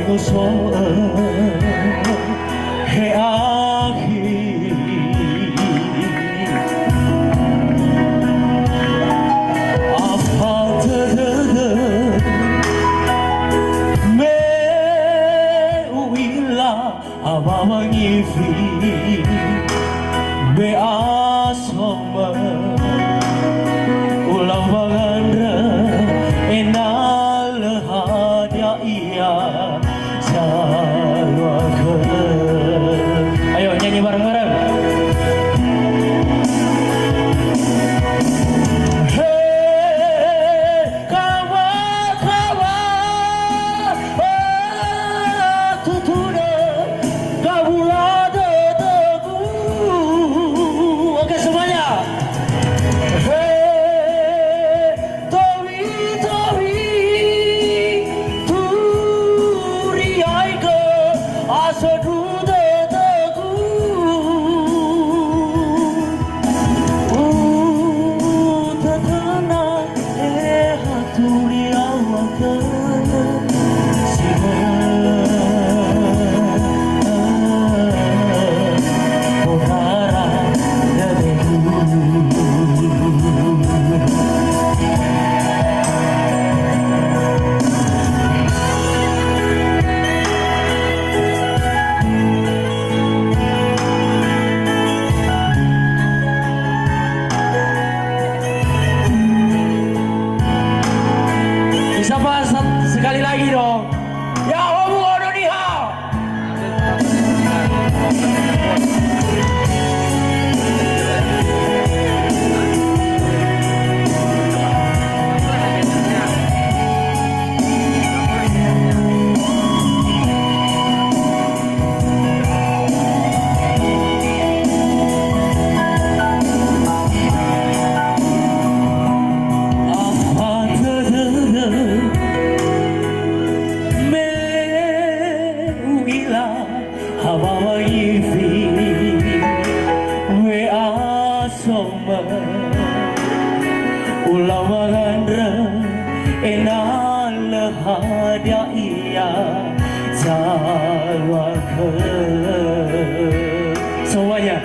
ကိုဆုံးဟဲအားခိအဖာတမေဝီလာအဘာမငီဖီမေအားဆုံးမAyo nyanyi bareng-bareng. Hey kawan-kawan, tutuna kabula deteku. Oke semuanya. Hey towi turi aike asadu sekali lagi dong. Ya Omu Odoniha. Hawa yifi we asoma ulawandra enal hadia iya zawak semuanya